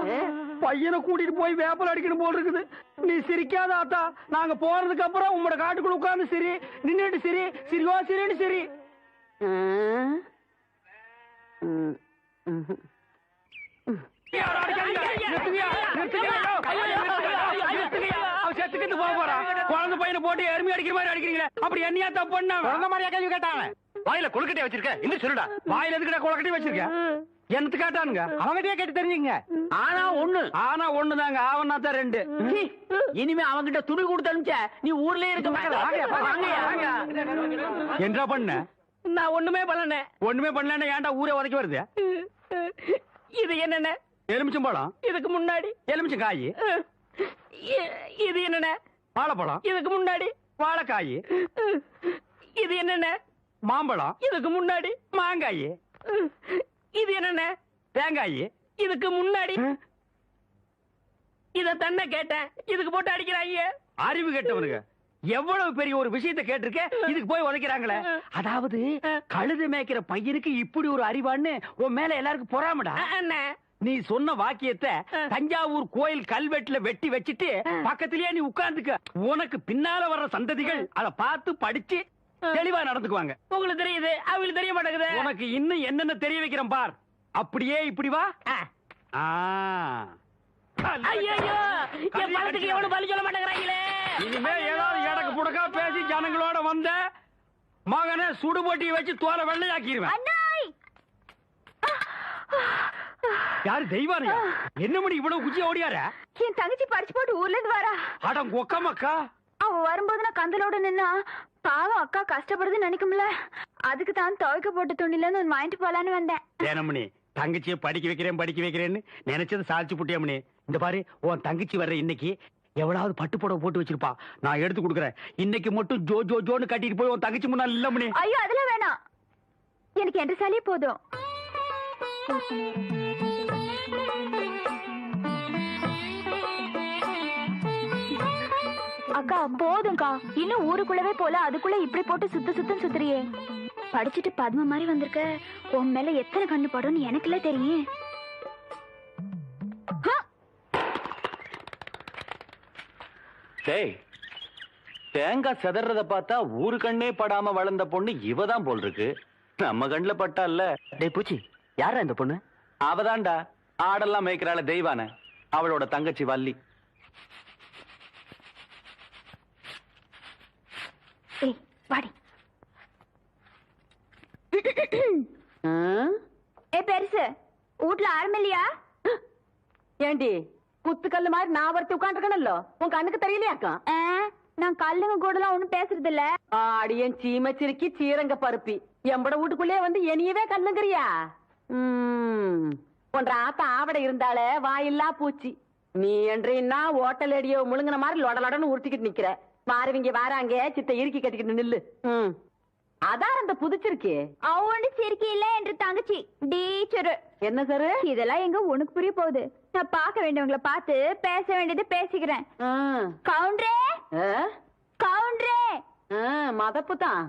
பையனை கூட்டிட்டு போய் வேப்பல் அடிக்கணும் போல் இருக்குது. நீ சிரிக்காத ஆத்தா. நாங்க போறதுக்கு அப்புறம் உங்களோட காட்டுக்குள்ள உட்கார்ந்து சிரி, நின்னுட்டு சிரி, சிரிவா சிரின்னு சிரி. குழந்தை பையனை போட்டு எருமை அடிக்கிற மாதிரி அடிக்கிறீங்க. அப்படி என்னையா தப்பு பண்ண? குழந்தை மாதிரியா கேள்வி கேட்டாங்க? வாயில கொழுக்கட்டை வச்சிருக்க இன்னும் சொல்லுடா. வாயில எதுக்கிட்ட கொழுக்கட்டை வச்சிருக்க? என்னத்து கேட்டானுங்க? அவங்கிட்டே கேட்டு தெரிஞ்சுங்க. ஆனா ஒண்ணுதாங்க, ஆவனா தான் ரெண்டு. இனிமே அவங்கிட்ட துணி கொடுத்து அனுப்பிச்ச நீ ஊர்லயே இருக்க என்ன பண்ண? நான் ஒண்ணுமே பண்ணல. ஒண்ணுமே பண்ணல. ஏன்டா ஊரே உதைக்க வருது? இது என்னென்ன? எலுமிச்சம் பழம். இதுக்கு முன்னாடி எலுமிச்சம் காய். இது என்னென்ன? வாழைப்பழம். இதுக்கு முன்னாடி வாழைக்காய். இது என்னென்ன? மாம்பழம். இதுக்கு முன்னாடி மாங்காய். இது என்னென்ன? தேங்காய். இதுக்கு முன்னாடி இத தன்ன கேட்டேன். இதுக்கு போட்டு அடிக்கிறாங்க. அறிவு கேட்டவனுங்க எவ்வளவு பெரிய ஒரு விஷயத்தை கேட்டிருக்க, இதுக்கு போய் உதைக்கிறாங்களே. அதாவது கழுது மேய்க்கிற பையனுக்கு இப்படி ஒரு அறிவான்னு உன் மேல எல்லாருக்கும் பொறாமடா. நீ சொன்ன வாக்கியத்தை தஞ்சாவூர் கோயில் கல்வெட்டுல வெட்டி வச்சிட்டு பக்கத்திலேயே நீ உட்கார்ந்துக்க. உனக்கு பின்னால வர்ற சந்ததிகள் அதை பார்த்து படிச்சு தெளிவா நடந்துக்குவாங்க. உங்களுக்கு தெரியுது, அவங்களுக்கு தெரிய மாட்டேங்குது. உனக்கு இன்னும் என்னென்ன தெரிய வைக்கிறேன் பார். அப்படியே இப்படி வா. ஐயோ என் பழத்துக்கு எவனும் பலி சொல்ல மாட்டேங்கிறாங்களே. இனிமே ஏதாவது எடக்கு புடக்கா பேசி ஜனங்களோட வந்த மகனை சுடுபொட்டியை வச்சு தோலை வெள்ளையாக்கிடுவேன். யாரு தெய்வானையா? என்ன மணி இவ்வளவு குச்சி ஓடியார? என் தங்கச்சி படிச்சு போட்டு ஊர்ல இருந்து வரா. அடம் கொக்கமக்கா. அவ வரும்போது நான் கந்தலோட நின்னா பாவம் அக்கா கஷ்டப்படுறது நினைக்கும்ல. அதுக்கு தான் துவைக்க போட்ட துணில இருந்து வாங்கிட்டு போலான்னு வந்தேன். ஏனமணி தங்கச்சியை படிக்க வைக்கிறேன்னு நினைச்சது சாதிச்சு புட்டியமணி. இந்த பாரு உன் தங்கச்சி வர்ற இன்னைக்கு எவ்வளவு பட்டு புடவை போட்டு வச்சிருப்பா. நான் எடுத்து கொடுக்குறேன். இன்னைக்கு மட்டும் ஜோ ஜோ ஜோன்னு கட்டிட்டு போய் உன் தங்கச்சி முன்னாள் இல்ல மணி. ஐயோ அதெல்லாம் வேணாம், எனக்கு என்ற சாலியே போதும். அக்கா போதும்க்கா, இன்னும் ஊருக்குள்ளவே போல அதுக்குள்ள இப்படி போட்டு சுத்தம் சுத்துறியே. படிச்சுட்டு பத்ம மாதிரி வந்திருக்க, உன் மேல எத்தனை கண்ணு படும்னு எனக்குல தெரியும். தேங்காய் செதறத பார்த்தா ஊரு கண்ணே படாம வளர்ந்த பொண்ணு இவதான் போல் இருக்கு. நம்ம கண்ணுல பட்டா இல்ல. டேய் பூச்சி, யாரா இந்த பொண்ணு? அவதான்டா ஆடெல்லாம் மேய்க்கிறாள தெய்வான, அவளோட தங்கச்சி வள்ளி. ஏய் வாடி. ஏ பெருசு, வீட்ல ஆரம்பில்லையா? ஏண்டி குத்துக்கல்லு மாதிரி நான் ஒருத்தி உட்காந்துருக்கணும்ல, உன் கண்ணுக்கு தெரியலையாக்கா? நான் கல்லுங்க கூட எல்லாம் ஒண்ணும் பேசுறது இல்ல. ஆடியன் சீமச்சிருக்கி சீரங்க பருப்பி எம்பட வீட்டுக்குள்ளே வந்து என்னையவே கல்லுங்கிறியா? ஒன்ற ஆத்த ஆவட இருந்தாலே வாயில்லா பூச்சி. நீ என்றா ஓட்டல் அடியோ முழுங்கின மாதிரி லொடலொடன்னு உருட்டிக்கிட்டு நிக்கிற. மாறுவிங்க வாராங்க சித்த இறுக்கி கட்டிக்கிட்டு நில்லு. அதான் அந்த புதுச்சிருக்கே. அவனு சிரிக்கி இல்ல என்று தங்கச்சி டீச்சரு. என்ன சார் இதெல்லாம் எங்க உனக்கு புரிய போகுது? நான் பார்க்க வேண்டியவங்கள பார்த்து பேச வேண்டியது பேசிக்கிறேன். கவுண்டரே கவுண்டரே. மதப்பு தான்.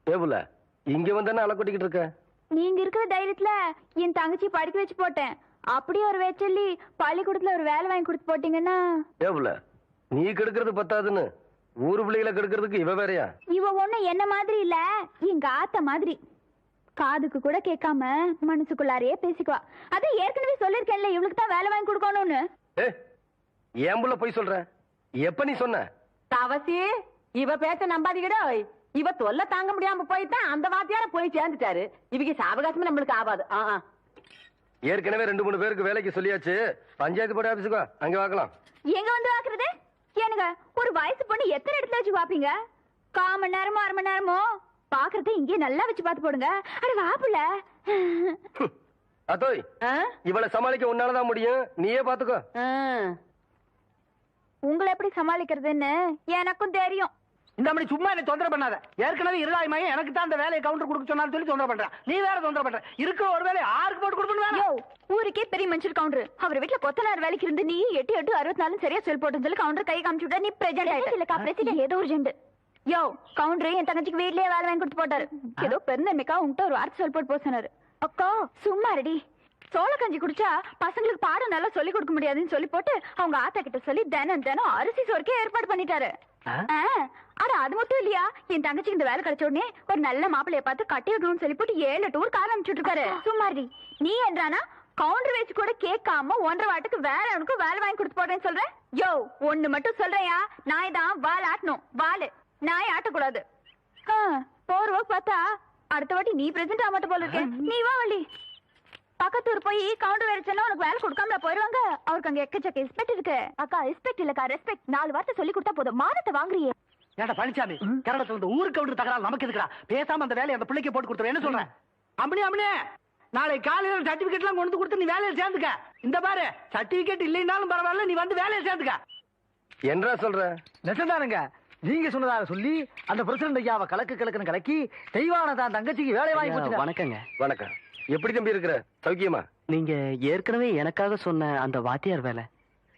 டேபுல இங்க வந்தானே அலை கொட்டிக்கிட்டு இருக்க. நீங்க இருக்கிற தைரியத்துல என் தங்கச்சி படிக்க வச்சு போட்டேன். அப்படியே ஒரு வேச்சல்லி பள்ளிக்கூடத்துல ஒரு வேலை வாங்கி கொடுத்து போட்டீங்கன்னா. டேபுல நீ கெடுக்கிறது பத்தாதுன்னு ஊரு பிள்ளைகளை கெடுக்கிறதுக்கு இவ வேறையா? இவ ஒண்ணு என்ன மாதிரி இல்ல, எங்க ஆத்த மாதிரி. காதுக்கு கூட கேட்காம மனசுக்குள்ளாரையே பேசிக்குவா. அத ஏற்கனவே சொல்லிருக்கேன்ல, இவளுக்கு தான் வேலை வாங்கி கொடுக்கணும்னு. ஏன் புள்ள போய் சொல்ற? எப்ப நீ சொன்ன? தவசி இவ பேச்ச நம்பாதீங்கடா. இவ தொல்லை தாங்க முடியாம போய்தான் அந்த வாத்தியார போய் சேர்ந்துட்டாரு. இவங்க சாவகாசமே நம்மளுக்கு ஆகாது. ஏற்கனவே 2-3 பேருக்கு வேலைக்கு சொல்லியாச்சு. பஞ்சாயத்து போர்டு ஆபீஸுக்கு வா, அங்க வாக்கலாம். எங்க வந்து வாக்குறது? எனக்கு ஒரு வயசு பொண்ணு எத்தனை இடத்துல வச்சு பாப்பீங்க? 1/4 மணி நேரமோ 1/2 மணி நேரமோ பாக்குறது இங்கே நல்லா வச்சு பாத்து போடுங்க. அட வாப்புல. அத்தோய் இவளை சமாளிக்க உன்னாலதான் முடியும், நீயே பாத்துக்கோ. உங்களை எப்படி சமாளிக்கிறதுன்னு எனக்கும் தெரியும். இந்த மணி சும்மா என்ன தொந்தரவு பண்ணாத. ஏற்கனவே இருளாய்மையே எனக்கு தான் அந்த வேலையை கவுண்டர் கொடுக்க சொன்னாலும் சொல்லி தொந்தரவு பண்றான். நீ வேற தொந்தரவு பண்ற. இருக்கிற ஒரு வேலையை ஆருக்கு போட்டு கொடுக்கணும்? ஊருக்கே பெரிய மனுஷர் கவுண்டர். அவர் வீட்டுல கொத்தனார் வேலைக்கு இருந்து நீ 8 64 சரியா செல் போட்டு சொல்லி கவுண்டர் கை காமிச்சு விட்டா. நீ பிரசிடென்ட் இல்லக்கா, பிரசிடென்ட் ஏதோ ஒரு ஜெண்டு. யோ கவுண்டர் என் தங்கச்சிக்கு வீட்லயே வேலை வாங்கி கொடுத்து போட்டாரு. ஏதோ பெருந்தன்மைக்கா உன்கிட்ட ஒரு வார்த்தை சொல் போட்டு போக சொன்னாரு. அக்கா சும்மா ரெடி. சோள கஞ்சி குடிச்சா பசங்களுக்கு பாடம் நல்லா சொல்லி கொடுக்க முடியாதுன்னு சொல்லி போட்டு அவங்க ஆத்தா கிட்ட சொல்லி தினம் அரிசி சோறுக்கே ஏற்பாடு பண்ணிட்டாரு. அட அது மட்டும் இல்லையா, என் தங்கச்சிக்கு இந்த வேலை கிடைச்ச உடனே ஒரு நல்ல மாப்பிள்ளைய பார்த்து கட்டி வைக்கணும்னு சொல்லி போட்டு 7 டூர் கார் அனுப்பிச்சுட்டு இருக்காரு. சும்மாடி நீ என்றானா கவுண்டர் வச்சு கூட கேட்காம 1.5 வாட்டுக்கு வேற அவனுக்கு வேலை வாங்கி கொடுத்து போட்டேன்னு சொல்றேன். யோ ஒண்ணு மட்டும் சொல்றையா, நாய் தான் வால் ஆட்டணும், வாலு நாய் ஆட்டக்கூடாது. போர்வ பார்த்தா அடுத்த வாட்டி நீ பிரசன்ட் ஆக மாட்ட போல இருக்கேன். நீ வா வள்ளி. பக்கத்தூர் போய் கவுண்டர் வேற சொன்னா உனக்கு வேலை கொடுக்காமல போயிருவாங்க. அவருக்கு அங்க எக்கச்சக்க ரெஸ்பெக்ட் இருக்கு. அக்கா ரெஸ்பெக்ட் இல்லக்கா ரெஸ்பெக்ட். 4 வார்த்தை சொல்லி கொடுத்தா போதும், மானத்தை வாங்குறியே. ஏடா பழனிசாமி, கரடத்துல இந்த ஊருக்கு கவுண்டர் தகராறு நமக்கு எதுக்குடா? பேசாம அந்த வேலையை அந்த பிள்ளைக்கு போட்டு கொடுத்துரு. என்ன சொல்றேன்? அம்மனே நாளை காலையில சர்டிபிகேட் எல்லாம் கொண்டு கொடுத்து நீ வேலையை சேர்ந்துக்க. இந்த பாரு சர்டிபிகேட் இல்லைன்னாலும் பரவாயில்ல, நீ வந்து வேலையை சேர்ந்துக்க. என்ன சொல்ற? நெசந்தானுங்க, நீங்க சொன்னதாக சொல்லி அந்த பிரசிடண்ட் ஐயாவை கலக்குன்னு கலக்கி தெய்வான தான் தங்கச்சிக்கு வேலை வாங்கி கொடுத்து. வணக்கங்க. வணக்கம். எப்படி தம்பி இருக்கிற? சௌக்கியமா? நீங்க ஏற்கனவே எனக்காக சொன்ன அந்த வாத்தியார் வேலை.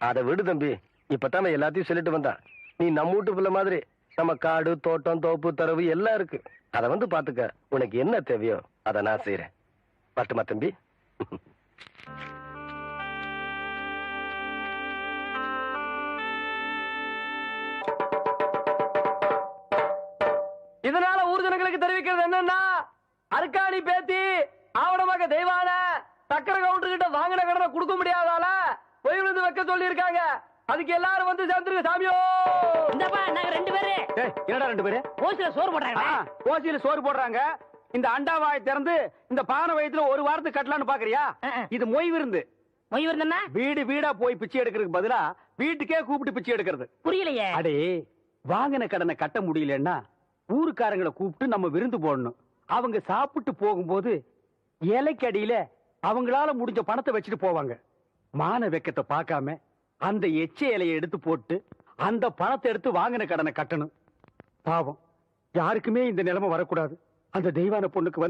அதை விடு தம்பி, இப்பதான் எல்லாத்தையும் சொல்லிட்டு வந்தா. நீ நம்ம வீட்டு பிள்ளை மாதிரி நம்ம காடு தோட்டம் தோப்பு தரவு எல்லாம் இருக்கு. அதை வந்து பாத்துக்க. உனக்கு என்ன தேவையோ அதை நான் செய்யறேன். பட்டுமா தம்பி? இதனால ஊர் ஜனங்களுக்கு தெரிவிக்கிறது என்னன்னா, அருக்காணி பேத்தி ஆவணமாக தெய்வான சக்கர கவுண்டர் கிட்ட வாங்கின கடனை கொடுக்க முடியாதால பொய் விழுந்து வைக்க சொல்லி இருக்காங்க. அதுக்கு எல்லாரும் வந்து சேர்ந்துருங்க சாமியோ. இந்தப்பா நாங்க 2 பேரு. என்னடா 2 பேரு? ஓசில சோறு போடுறாங்க. ஓசியில சோறு போடுறாங்க. இந்த அண்டாவாய் திறந்து இந்த பானை வயித்துல ஒரு வாரத்துக்கு கட்டலான்னு பாக்குறியா? இது மொய் விருந்து. மொய் விருந்தா வீடு வீடா போய் பிச்சை எடுக்கிறதுக்கு பதிலா வீட்டுக்கே கூப்பிட்டு பிச்சை எடுக்கிறது. புரியலையே. அடே வாங்கின கடனை கட்ட முடியலன்னா ஊருக்காரங்களை கூப்பிட்டு நம்ம விருந்து போடணும். அவங்க சாப்பிட்டு போகும்போது இலைக்கு அடியில அவங்களால முடிஞ்ச பணத்தை வச்சுட்டு போவாங்க. மான வெக்கத்தை பார்க்காம அந்த எச்ச இலையை எடுத்து போட்டு அந்த பணத்தை எடுத்து வாங்கின கடனை கட்டணும். பாவம் யாருக்குமே இந்த நிலைமை வரக்கூடாது. அந்த தெய்வான பொண்ணுக்கு வந்து